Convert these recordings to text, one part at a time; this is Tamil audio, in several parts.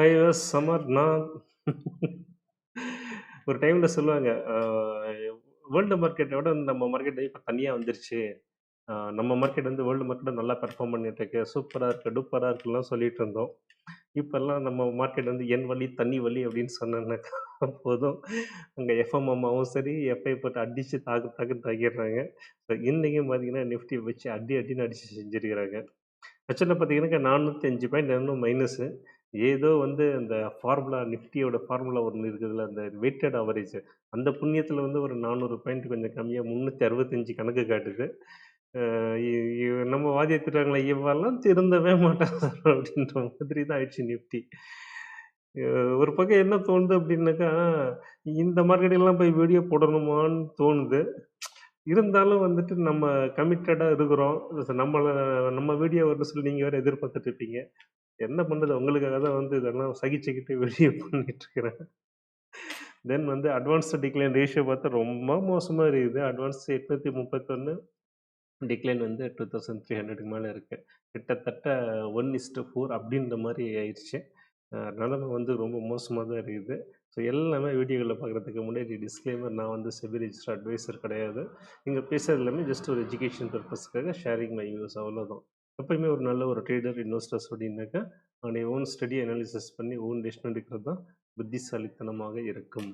I was சமர்நாத். ஒரு டைம்ல சொல்லுவாங்க, வேர்ல்டு மார்க்கெட்டை விட நம்ம மார்க்கெட் இப்போ தனியாக வந்துருச்சு. நம்ம மார்க்கெட் வந்து வேர்ல்டு மார்க்கெட்டை நல்லா பெர்ஃபார்ம் பண்ணிட்டு இருக்கு, சூப்பராக இருக்கு, டூப்பராக இருக்குலாம் சொல்லிட்டு இருந்தோம். இப்போல்லாம் நம்ம மார்க்கெட் வந்து என் வழி தண்ணி வழி அப்படின்னு சொன்னேன்னாக்கா போதும். அங்கே எஃப்எம் அம்மாவும் சரி, எஃப்ஐ போட்டு அடித்து தாக்கு தாக்குன்னு தாக்கிடுறாங்க. ஸோ இன்றைக்கும் பார்த்தீங்கன்னா நிஃப்டி வச்சு அடி அடின்னு அடித்து செஞ்சுருக்கிறாங்க. ஆக்சுவலா பார்த்தீங்கன்னாக்கா 405 பாயிண்ட் இன்னும் மைனஸு. ஏதோ வந்து அந்த ஃபார்முலா நிஃப்டியோட ஃபார்முலா ஒண்ணு இருக்குதுல்ல, அந்த வெயிட்டட் அவரேஜ். அந்த புண்ணியத்துல வந்து ஒரு 400 பாயிண்ட் கொஞ்சம் கம்மியா 365 கணக்கு காட்டுது. அ இ இ நம்ம வாதிய திட்டுறாங்களே, "இவன்லாம் திருந்தவே மாட்டான் சார்" அப்படின்ற மாதிரி தான் ஆயிடுச்சு நிஃப்டி. அ ஒரு பக்கம் என்ன தோணுது அப்படின்னாக்கா, இந்த மார்க்கெட்லாம் போய் வீடியோ போடணுமான்னு தோணுது. இருந்தாலும் வந்துட்டு நம்ம கமிட்டடா இருக்கிறோம். நம்ம வீடியோ வரும்ன்னு சொல்லி நீங்க வேற எதிர்பார்த்துட்டு இருப்பீங்க. என்ன பண்றது? உங்களுக்காக தான் வந்து இதெல்லாம் சகிச்சுக்கிட்டு வெளிய பண்ணிட்டு இருக்கிறேன். தென் வந்து அட்வான்ஸ்டு டிக்ளைன் ரேஷியோ பார்த்தா ரொம்ப மோசமா இருக்குது. அட்வான்ஸ் 831, டிக்ளைன் வந்து 2300க்கு மேல இருக்கு. கிட்டத்தட்ட 1:4 அப்படின்ற மாரி ஆயிருச்சு. நிலைமை வந்து ரொம்ப மோசமா தான் இருக்குது. ஸோ எல்லாமே வீடியோக்கள பார்க்குறதுக்கு முன்னாடி டிஸ்க்ளைமர், நான் வந்து செபி ரிஜிஸ்டர்ட் அட்வைசர் கிடையாது. இங்க பேசுறது எல்லாமே ஜஸ்ட் ஒரு எஜுகேஷன் பர்ப்பஸ்க்காக ஷேரிங் மை வியூஸ் அவ்வளோதான். எப்பயுமே ஒரு நல்ல ஒரு ட்ரேடர், இன்வெஸ்டர்ஸ் அப்படின்னாக்கா, அவனுடைய ஓன் ஸ்டடி அனாலிசிஸ் பண்ணி ஓன் டெசிஷன் எடுக்கிறது தான் புத்திசாலித்தனமாக இருக்கும்.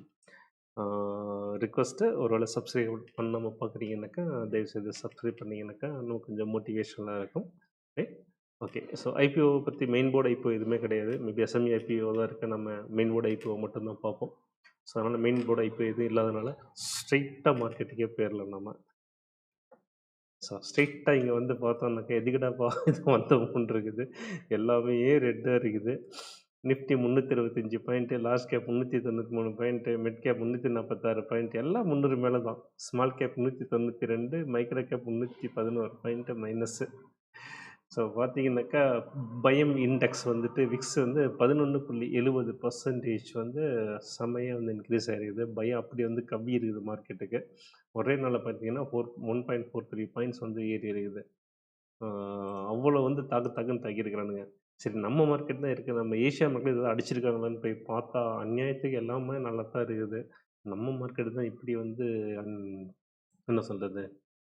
ரிக்வெஸ்ட்டு, ஒரு வேளை சப்ஸ்கிரைப் பண்ணாம பார்க்குறீங்கன்னாக்கா, தயவுசெய்து சப்ஸ்கிரைப் பண்ணீங்கன்னாக்கா, இன்னும் கொஞ்சம் மோட்டிவேஷனலா இருக்கும். ரைட்? ஓகே. ஸோ ஐபிஓ பத்தி மெயின் போர்டு ஐபிஓ எதுவுமே கிடையாது. மேபி எஸ்எம்இ ஐபிஓ தான் இருக்கு. நம்ம மெயின் போர்டு ஐபிஓ மட்டும் தான் பார்ப்போம். ஸோ அதனால மெயின் போர்டு ஐபிஓ எதுவும் இல்லாதனால ஸ்ட்ரெயிட்டா மார்க்கெட்டுக்கே போயிரலாம் நம்ம. ஸோ ஸ்ட்ரெயிட்டா இங்க வந்து பார்த்தோம்னாக்கா, எதுக்குடாப்பா இது வந்தோம்ன்னு இருக்குது. எல்லாமே ரெட்டா இருக்குது. Nifty 325 point, large cap 393 point, mid cap 346 point, எல்லாம் 300 மேல தான். Small cap 192, micro gap 311 point minus. So பார்த்தீங்கன்னாக்கா, பயம் இண்டெக்ஸ் வந்துட்டு விக்ஸ் வந்து 11.70% வந்து செம்மையா வந்து இன்க்ரீஸ் ஆயிருக்குது. பயம் அப்படி வந்து கவ்வி இருக்குது மார்க்கெட்டுக்கு. ஒரே நாள்ல பார்த்தீங்கன்னா 1.43 பாயிண்ட்ஸ் வந்து ஏறி இருக்குது. ஆ அவ்வளோ வந்து தாக்கு தாக்குன்னு தாக்கியிருக்கிறானுங்க. சரி, நம்ம மார்க்கெட் தான் இருக்கு. நம்ம ஏசியா மார்க்கெட் ஏதாவது அடிச்சிருக்காங்களான்னு போய் பார்த்தா, அநியாயத்துக்கு எல்லாமே நல்லா தான் இருக்குது. நம்ம மார்க்கெட் தான் இப்படி வந்து அன் என்ன சொல்றது?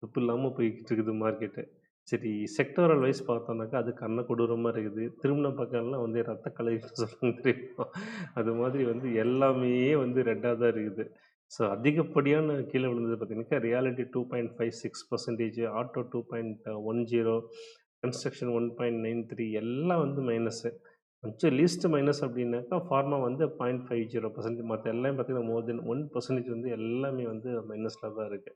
துப்பு இல்லாம போய்க்கிட்டு இருக்குது மார்க்கெட்டு. சரி, செக்டாரல் வைஸ் பார்த்தோம்னாக்கா, அது கண்ண கொடூரமா இருக்குது. திரும்புன பக்கம்லாம் வந்து ரத்த கலரின்னு சொல்லுவாங்க தெரியுமா? அது மாதிரி வந்து எல்லாமே வந்து ரெட்டா தான் இருக்குது. ஸோ அதிகப்படியான கீழ விழுந்தது பார்த்தீங்கன்னாக்கா, ரியாலிட்டி 2.56%, ஆட்டோ 2.10, கன்ஸ்ட்ரக்ஷன் 1.93, எல்லாம் வந்து மைனஸு. கொஞ்சம் லீஸ்ட் மைனஸ் அப்படின்னாக்கா, ஃபார்மா வந்து 0.50%, மத்த எல்லாம் பார்த்தீங்கன்னா, மோர் தென் 1% வந்து எல்லாமே வந்து மைனஸ்ல தான் இருக்கு.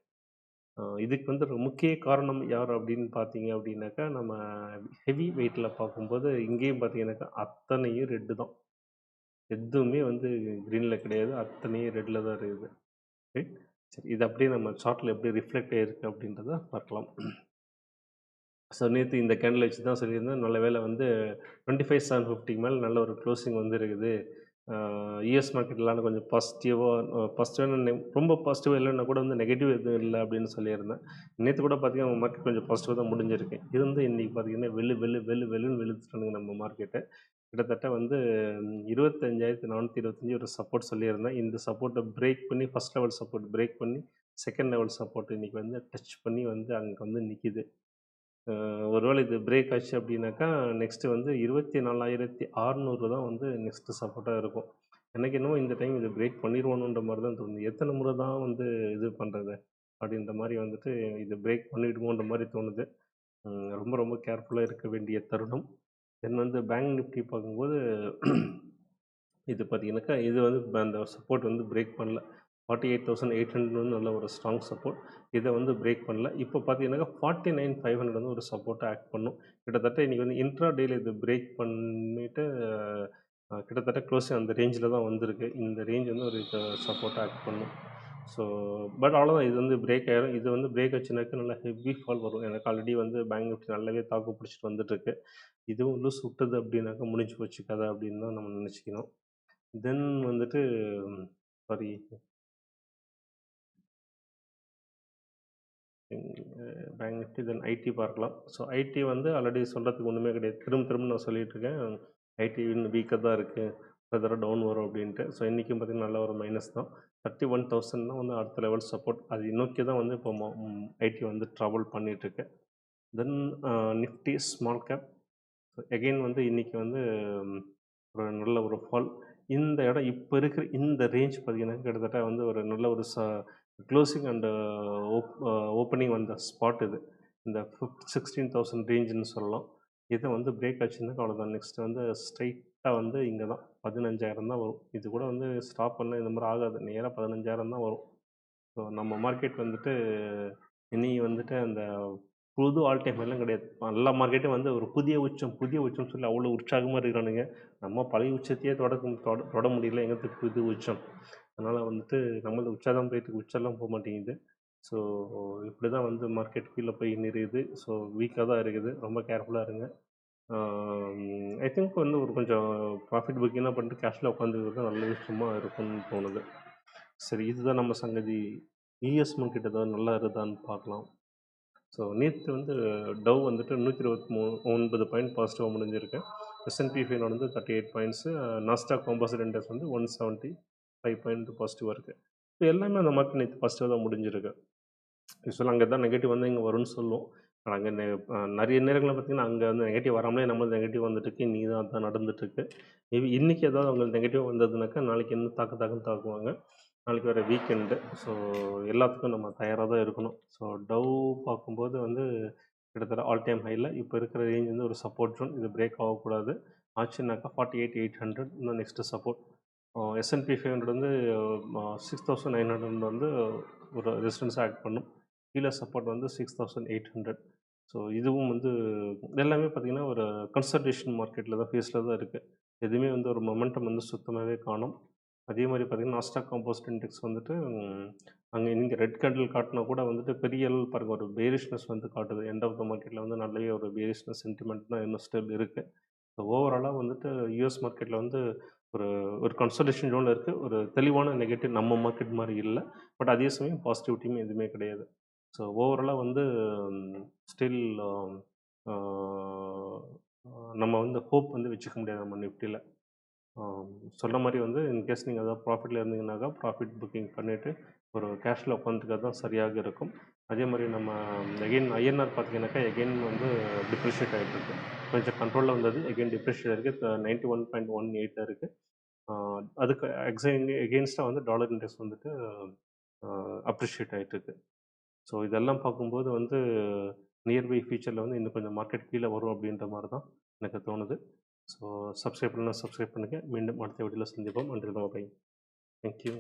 இதுக்கு வந்து ஒரு முக்கிய காரணம் யார் அப்படின்னு பார்த்தீங்க அப்படின்னாக்கா, நம்ம ஹெவி வெயிட்ல பார்க்கும்போது இங்கேயும் பார்த்தீங்கன்னாக்கா, அத்தனையும் ரெட்டு தான். எதுவுமே வந்து கிரீன்ல கிடையாது. அத்தனையும் ரெட்ல தான் இருக்குது. ரைட். சரி, இது அப்படியே நம்ம சார்ட்ல எப்படி ரிஃப்ளெக்ட் ஆயிருக்கு அப்படின்றத பார்க்கலாம். ஸோ நேத்து இந்த கேண்டில் வச்சு தான் சொல்லியிருந்தேன். நல்ல வேளை வந்து 25,750க்கு மேல நல்ல ஒரு க்ளோசிங் வந்திருக்குது. யுஎஸ் மார்க்கெட்லாம் கொஞ்சம் பாசிட்டிவான ரொம்ப பாசிட்டிவா இல்லைன்னா கூட வந்து நெகட்டிவ் எதுவும் இல்ல அப்படின்னு சொல்லியிருந்தேன். நேத்து கூட பார்த்தீங்கன்னா, மார்க்கெட் கொஞ்சம் பாசிட்டிவா தான் முடிஞ்சிருக்கு. இருந்து இன்னைக்கு பார்த்தீங்கன்னா, வெளுன்னு வெளுத்துட்டானுங்க நம்ம மார்க்கெட்ட. கிட்டத்தட்ட வந்து 25,425 ஒரு சப்போர்ட் சொல்லியிருந்தேன். இந்த சப்போர்ட்ட பிரேக் பண்ணி, ஃபர்ஸ்ட் லெவல் சப்போர்ட் பிரேக் பண்ணி, செகண்ட் லெவல் சப்போர்ட் இன்னைக்கு வந்து டச் பண்ணி வந்து அங்க வந்து நிக்குது. ஒருவேளை இது பிரேக் ஆச்சு அப்படின்னாக்கா, நெக்ஸ்ட்டு வந்து 24,600 தான் வந்து நெக்ஸ்ட்டு சப்போர்ட்டா இருக்கும். எனக்கு என்னமோ இந்த டைம் இது பிரேக் பண்ணிருவானுன்ற மாரி தான் தோணுது. எத்தன முறை தான் வந்து இது பண்றது? அப்படின்ற மாரி வந்துட்டு இது பிரேக் பண்ணிடுமோன்ற மாரி தோணுது. ரொம்ப ரொம்ப கேர்ஃபுல்லா இருக்க வேண்டிய தருணம். தென் வந்து பேங்க் நிஃப்டி பார்க்கும்போது, இது பார்த்தீங்கன்னாக்கா, இது வந்து அந்த சப்போர்ட் வந்து பிரேக் பண்ணல. 48,800 வந்து நல்ல ஒரு ஸ்ட்ராங் சப்போர்ட். இத வந்து பிரேக் பண்ணல. இப்போ பார்த்தீங்கன்னாக்கா, 49,500 வந்து ஒரு சப்போர்ட்டா ஆக்ட் பண்ணும். கிட்டத்தட்ட இன்னைக்கு வந்து இன்ட்ரா டேல இது பிரேக் பண்ணிட்டு, கிட்டத்தட்ட க்ளோசிங் அந்த ரேஞ்சில தான் வந்திருக்கு. இந்த ரேஞ்ச் வந்து ஒரு சப்போர்ட்டா ஆக்ட் பண்ணும். ஸோ பட் அவ்வளோதான். இது வந்து பிரேக் ஆயிரும். இது வந்து பிரேக் ஆச்சுனாக்கா நல்லா ஹெவி ஃபால் வரும். எனக்கு ஆல்ரெடி வந்து பேங்க் நிஃப்டி நல்லாவே தாக்கு பிடிச்சிட்டு வந்துட்டுருக்கு. இதுவும் லூஸ் விட்டது அப்படின்னாக்கா முடிஞ்சு போச்சு கதை அப்படின்னு தான் நம்ம நினச்சிக்கணும். தென் வந்துட்டு சாரி, பேங்க் நிஃப்டி தென் ஐடி பார்க்கலாம். ஸோ ஐடி வந்து ஆல்ரெடி சொல்கிறதுக்கு ஒன்றுமே கிடையாது. திரும்ப திரும்ப நான் சொல்லிட்டு இருக்கேன். ஐடி இன்னும் வீக்காக தான் இருக்குது, ஃபர்தராக டவுன் வரும் அப்படின்ட்டு. ஸோ இன்றைக்கும் பார்த்திங்கன்னா நல்ல ஒரு மைனஸ் தான். 31,000 தான் வந்து அடுத்த லெவல் சப்போர்ட். அது நோக்கி தான் வந்து இப்போ ஐடி வந்து ட்ராவல் பண்ணிகிட்ருக்கு. தென் நிஃப்டி ஸ்மால் கேப் எகெயின் வந்து இன்றைக்கி வந்து ஒரு நல்ல ஒரு ஃபால். இந்த இடம் இப்போ இருக்கிற இந்த ரேஞ்ச் பார்த்திங்கன்னா கிட்டத்தட்ட வந்து ஒரு நல்ல ஒரு க்ளோசிங் அண்டு ஓப்பனிங் வந்த ஸ்பாட் இது. இந்த 16,000 ரேஞ்சுன்னு சொல்லலாம். இதை வந்து பிரேக் ஆச்சுன்னா அவ்வளோதான். நெக்ஸ்ட் வந்து ஸ்ட்ரைட்டாக வந்து இங்கே தான் 15,000 தான் வரும். இது கூட வந்து ஸ்டாப் பண்ண இந்த மாதிரி ஆகாது. நேராக 15,000 தான் வரும். ஸோ நம்ம மார்க்கெட் வந்துட்டு இனி வந்துட்டு அந்த புது ஆல் டைம் எல்லாம் கிடையாது. எல்லா மார்க்கெட்டும் வந்து ஒரு புதிய உச்சம் புதிய உச்சம்னு சொல்லி அவ்வளோ உற்சாகமாக இருக்கிறானுங்க. நம்ம பழைய உச்சத்தையே தொட முடியல, எங்கத்துக்கு புது உச்சம். அதனால் வந்துட்டு நம்மளது உச்சம் போயிட்டு உச்சம்லாம் போக மாட்டேங்குது. ஸோ இப்படி தான் வந்து மார்க்கெட் கீழே போய் நிறுவுது. ஸோ வீக்காக தான் இருக்குது. ரொம்ப கேர்ஃபுல்லாக இருங்க. ஐ திங்க் வந்து ஒரு கொஞ்சம் ப்ராஃபிட் புக்கிங்லாம் பண்ணிட்டு கேஷில் உட்காந்துக்கிறது நல்ல விஷயமா இருக்கும்னு தோணுது. சரி, இதுதான் நம்ம சங்கதி. யூஎஸ் மார்க்கெட் ஏதாவது நல்லா இருக்குதான்னு பார்க்கலாம். ஸோ நேற்று வந்து டவ் வந்துட்டு 129 பாயிண்ட் பாசிட்டிவாக முடிஞ்சிருக்கு. S&P 500 வந்து 38 பாயிண்ட்ஸு, நாஸ்டாக் காம்போசிட் இண்டெக்ஸ் வந்து 175 பாயிண்ட் பாசிட்டிவாக இருக்குது. ஸோ எல்லாமே அந்த மார்க்கெட் நேற்று பாசிட்டிவாக தான் முடிஞ்சிருக்கு. யூஸ்வலாக அங்கே தான் நெகட்டிவ் வந்து இங்கே வரும்னு சொல்லுவோம். ஆனால் அங்கே நிறைய நேரங்களில் பார்த்திங்கன்னா அங்கே வந்து நெகட்டிவ் வராமலே நம்ம நெகட்டிவ் வந்துட்டுருக்கு. இன்றைக்கி தான் அதான் நடந்துட்டுருக்கு. மேபி இன்றைக்கி ஏதாவது அவங்களுக்கு நெகட்டிவ் வந்ததுனாக்கா நாளைக்கு இன்னும் தாக்குன்னு தாக்குவாங்க. நாளைக்கு வேறு வீக்கெண்டு. ஸோ எல்லாத்துக்கும் நம்ம தயாராக தான் இருக்கணும். ஸோ டவ் பார்க்கும்போது வந்து கிட்டத்தட்ட ஆல் டைம் ஹையில் இப்போ இருக்கிற ரேஞ்ச் வந்து ஒரு சப்போர்ட் ஜோன். இது பிரேக் ஆகக்கூடாது. ஆச்சுன்னாக்கா 48,800 இன்னும் நெக்ஸ்ட்டு சப்போர்ட். S&P 500 வந்து 6,900 வந்து ஒரு ரெசிஸ்டன்ஸாக ஆக்ட் பண்ணும். கீழே சப்போர்ட் வந்து 6,800. ஸோ இதுவும் வந்து எல்லாமே பார்த்திங்கன்னா ஒரு கன்சல்டேஷன் மார்க்கெட்டில் தான் ஃபேஸில் தான் இருக்குது. எதுவுமே வந்து ஒரு மொமெண்டம் வந்து சுத்தமாகவே காணும். அதே மாதிரி பார்த்திங்கன்னா நாஸ்டாக் காம்போசிட் இண்டெக்ஸ் வந்துட்டு அங்கே இங்கே ரெட் கேண்டில் காட்டினா கூட வந்துட்டு பெரிய அளவு பாருங்கள் ஒரு பேரிஷ்னஸ் வந்து காட்டுது. எண்ட் ஆஃப் த மார்க்கெட்டில் வந்து நல்லவே ஒரு பேரிஷ்னஸ் சென்டிமெண்ட் தான் இன்னும் ஸ்டில் இருக்குது. ஸோ ஓவராலாக வந்துட்டு யூஎஸ் மார்க்கெட்டில் வந்து ஒரு ஒரு கன்சல்டேஷன் ஜோனில் இருக்குது. ஒரு தெளிவான நெகட்டிவ் நம்ம மார்க்கெட் மாதிரி இல்லை. பட் அதே சமயம் பாசிட்டிவிட்டியுமே எதுவுமே கிடையாது. ஸோ ஓவராலாக வந்து ஸ்டில் நம்ம வந்து ஹோப் வந்து வச்சுக்க முடியாது நம்ம நிஃப்டியில். சொன்ன மாதிரி வந்து இன்கேஸ் நீங்கள் ஏதாவது ப்ராஃபிட்டில் இருந்தீங்கன்னாக்கா ப்ராஃபிட் புக்கிங் பண்ணிவிட்டு ஒரு கேஷில் உட்காந்துக்கிறது தான் சரியாக இருக்கும். அதே மாதிரி நம்ம எகெயின் ஐஎன்ஆர் பார்த்தீங்கன்னாக்கா எகெயின் வந்து டிப்ரிஷியேட் ஆகிட்டு இருக்கு. கொஞ்சம் கண்ட்ரோலில் வந்தது, எகெயின் டிப்ரிஷியேட் இருக்குது. 91.18 இருக்குது. அதுக்கு எகெயின்ஸ்டாக வந்து டாலர் இண்டெக்ஸ் வந்துட்டு அப்ரிஷியேட் ஆகிட்டு இருக்கு. ஸோ இதெல்லாம் பார்க்கும்போது வந்து நியர்பை ஃபியூச்சரில் வந்து இன்னும் கொஞ்சம் மார்க்கெட் கீழே வரும் அப்படின்ற மாதிரி தான் எனக்கு தோணுது. ஸோ சப்ஸ்கிரைப் பண்ணலாம், சப்ஸ்கிரைப் பண்ணுங்கள். மீண்டும் அடுத்த வீடியோவில் சந்திப்போம். நன்றி, பை. தேங்க்யூ.